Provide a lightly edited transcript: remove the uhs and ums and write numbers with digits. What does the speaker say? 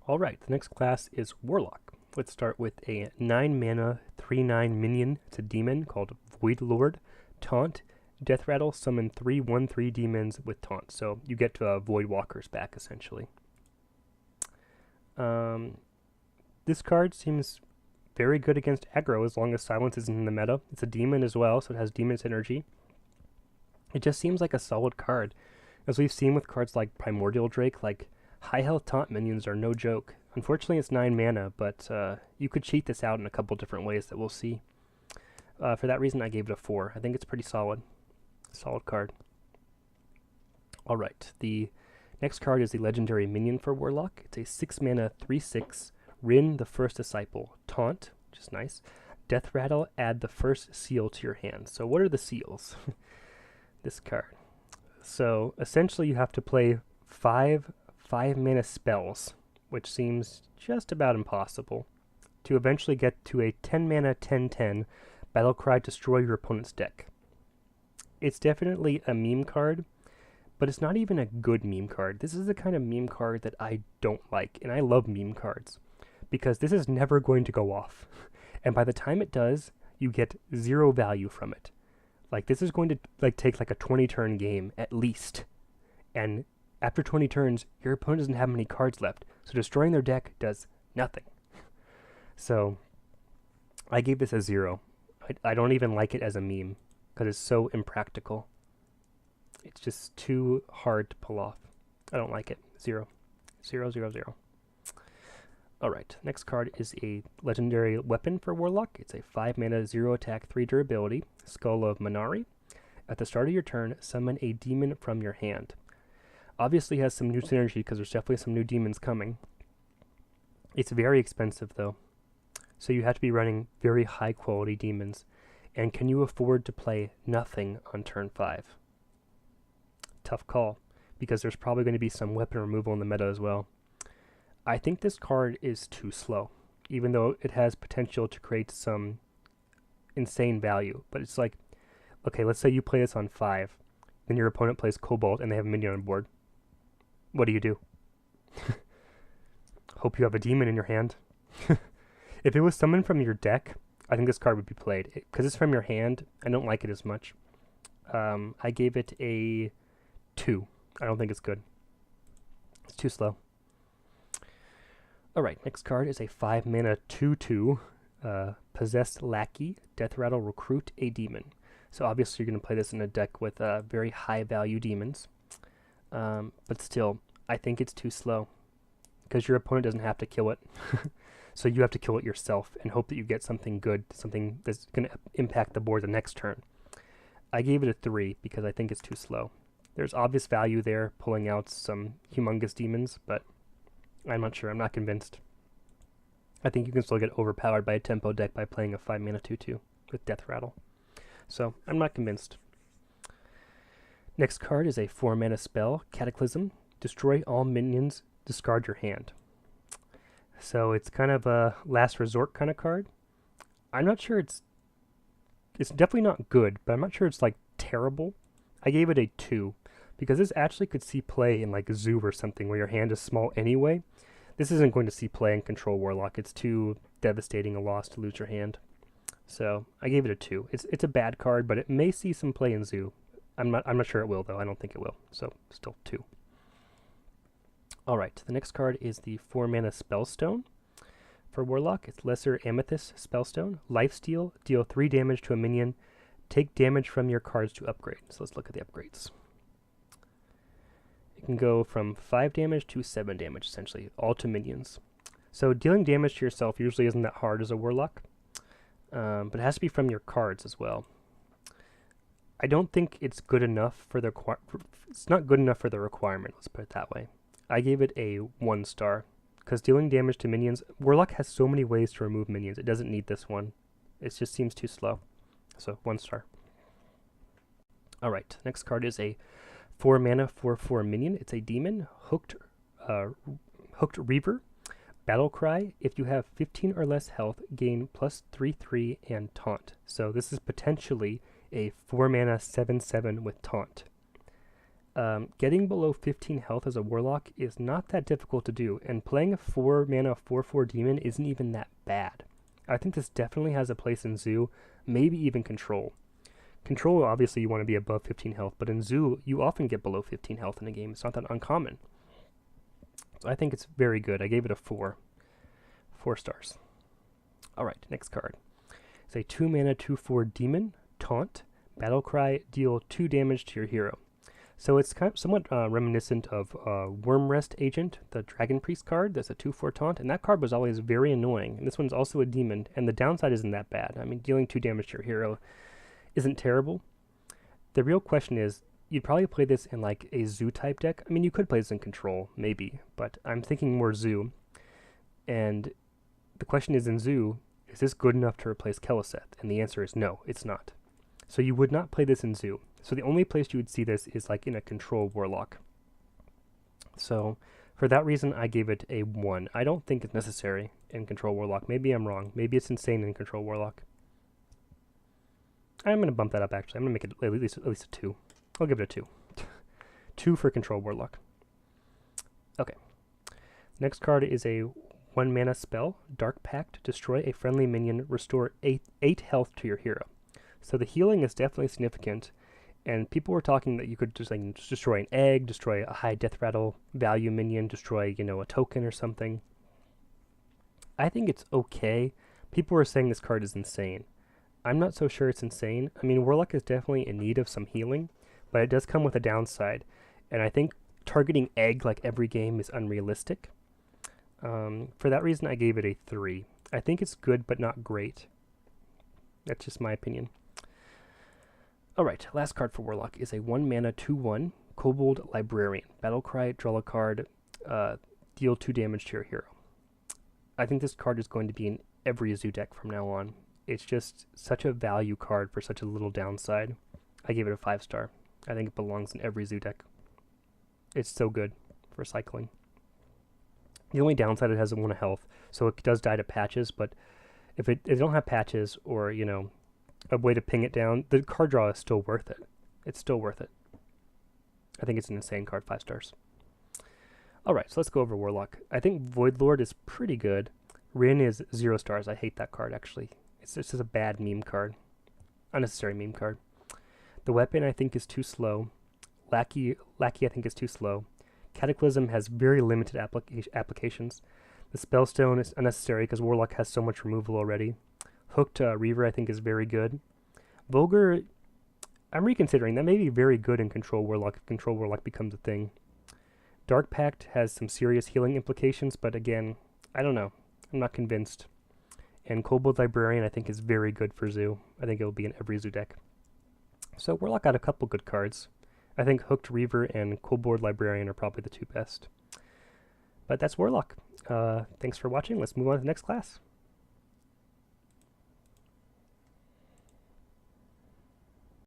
Alright, the next class is Warlock. Let's start with a 9 mana, 3/9 minion. It's a demon called Void Lord. Taunt, Death Rattle, summon 3 1/3 demons with taunt. So you get Void Walkers back, essentially. This card seems very good against aggro as long as silence isn't in the meta. It's a demon as well, so it has demon's energy. It just seems like a solid card. As we've seen with cards like Primordial Drake, like high health taunt minions are no joke. Unfortunately, it's 9 mana, but you could cheat this out in a couple different ways that we'll see. For that reason, I gave it a 4. I think it's pretty solid. Solid card. Alright, the next card is the legendary minion for Warlock. It's a 6 mana, 3/6, Rin the First Disciple. Taunt, which is nice. Death Rattle, add the first seal to your hand. So what are the seals? This card. So essentially you have to play 5 mana spells, which seems just about impossible, to eventually get to a 10 mana 10/10 Battlecry destroy your opponent's deck. It's definitely a meme card, but it's not even a good meme card. This is the kind of meme card that I don't like, and I love meme cards, because this is never going to go off. And by the time it does, you get 0 value from it. Like, this is going to take like a 20-turn game at least. And after 20 turns, your opponent doesn't have many cards left. So destroying their deck does nothing. So I gave this a 0. I don't even like it as a meme because it's so impractical. It's just too hard to pull off. I don't like it. 0. 0, 0, 0. Alright, next card is a legendary weapon for Warlock. It's a 5 mana, 0 attack, 3 durability, Skull of Manari. At the start of your turn, summon a demon from your hand. Obviously has some new synergy because there's definitely some new demons coming. It's very expensive though, so you have to be running very high quality demons. And can you afford to play nothing on turn 5? Tough call, because there's probably going to be some weapon removal in the meta as well. I think this card is too slow, even though it has potential to create some insane value. But it's like, okay, let's say you play this on 5, then your opponent plays Kobold and they have a minion on board. What do? Hope you have a demon in your hand. If it was summoned from your deck, I think this card would be played. Because it's from your hand, I don't like it as much. I gave it a 2. I don't think it's good. It's too slow. Alright, next card is a 5 mana 2/2 Possessed Lackey, Death Rattle, recruit a demon. So obviously you're going to play this in a deck with very high value demons. But still, I think it's too slow, because your opponent doesn't have to kill it. So you have to kill it yourself and hope that you get something good, something that's going to impact the board the next turn. I gave it a 3 because I think it's too slow. There's obvious value there, pulling out some humongous demons, but I'm not sure. I'm not convinced. I think you can still get overpowered by a tempo deck by playing a 5 mana 2/2 with Death Rattle. So I'm not convinced. Next card is a 4 mana spell, Cataclysm. Destroy all minions, discard your hand. So it's kind of a last resort kind of card. I'm not sure it's definitely not good, but I'm not sure it's like terrible. I gave it a 2 because this actually could see play in like Zoo or something where your hand is small anyway. This isn't going to see play in Control Warlock. It's too devastating a loss to lose your hand. So I gave it a 2. It's a bad card, but it may see some play in Zoo. I'm not sure it will though. I don't think it will. So still 2. Alright, the next card is the 4 mana Spellstone. For Warlock, it's Lesser Amethyst Spellstone. Lifesteal, deal 3 damage to a minion. Take damage from your cards to upgrade. So let's look at the upgrades. It can go from 5 damage to 7 damage, essentially, all to minions. So dealing damage to yourself usually isn't that hard as a Warlock, but it has to be from your cards as well. I don't think it's good enough for the it's not good enough for the requirement, let's put it that way. I gave it a 1 star, because dealing damage to minions, Warlock has so many ways to remove minions. It doesn't need this one. It just seems too slow. So 1 star. Alright, next card is a 4 mana 4/4 minion. It's a demon, Hooked Reaver. Battlecry, if you have 15 or less health, gain +3/3 and taunt. So this is potentially a 4 mana 7/7 with taunt. Getting below 15 health as a Warlock is not that difficult to do, and playing a 4 mana 4/4 demon isn't even that bad. I think this definitely has a place in Zoo, maybe even Control. Control, obviously, you want to be above 15 health, but in Zoo, you often get below 15 health in a game. It's not that uncommon. So I think it's very good. I gave it a 4. 4 stars. Alright, next card. It's a 2 mana 2/4 demon, Taunt, Battlecry, deal 2 damage to your hero. So it's kind of somewhat reminiscent of Wormrest Agent, the Dragon Priest card. That's a 2/4 taunt, and that card was always very annoying. And this one's also a demon, and the downside isn't that bad. I mean, dealing 2 damage to your hero isn't terrible. The real question is, you'd probably play this in like a Zoo type deck. I mean, you could play this in Control, maybe, but I'm thinking more Zoo. And the question is, in Zoo, is this good enough to replace Keleseth? And the answer is no, it's not. So you would not play this in Zoo. So the only place you would see this is like in a Control Warlock. So for that reason, I gave it a 1. I don't think it's necessary in Control Warlock. Maybe I'm wrong. Maybe it's insane in Control Warlock. I'm going to bump that up, actually. I'm going to make it at least a 2. I'll give it a 2. 2 for Control Warlock. Okay. Next card is a 1 mana spell, Dark Pact. Destroy a friendly minion. Restore 8 health to your hero. So the healing is definitely significant. And people were talking that you could just like destroy an egg, destroy a high death rattle value minion, destroy, you know, a token or something. I think it's okay. People were saying this card is insane. I'm not so sure it's insane. I mean, Warlock is definitely in need of some healing, but it does come with a downside. And I think targeting egg like every game is unrealistic. For that reason, I gave it a 3. I think it's good, but not great. That's just my opinion. Alright, last card for Warlock is a 1 mana 2/1 Kobold Librarian. Battlecry, draw a card, deal 2 damage to your hero. I think this card is going to be in every Zoo deck from now on. It's just such a value card for such a little downside. I gave it a 5 star. I think it belongs in every Zoo deck. It's so good for cycling. The only downside, it has 1 health, so it does die to patches, but if it don't have patches or, you know, a way to ping it down, the card draw is still worth it. It's still worth it. I think it's an insane card, 5 stars. Alright, so let's go over Warlock. I think Voidlord is pretty good. Rin is 0 stars. I hate that card, actually. It's just a bad meme card. Unnecessary meme card. The weapon, I think, is too slow. Lackey, I think, is too slow. Cataclysm has very limited applications. The Spellstone is unnecessary because Warlock has so much removal already. Hooked Reaver, I think, is very good. Vulgar, I'm reconsidering. That may be very good in Control Warlock if Control Warlock becomes a thing. Dark Pact has some serious healing implications, but again, I don't know. I'm not convinced. And Kobold Librarian, I think, is very good for Zoo. I think it will be in every Zoo deck. So Warlock got a couple good cards. I think Hooked Reaver and Kobold Librarian are probably the 2 best. But that's Warlock. Thanks for watching. Let's move on to the next class.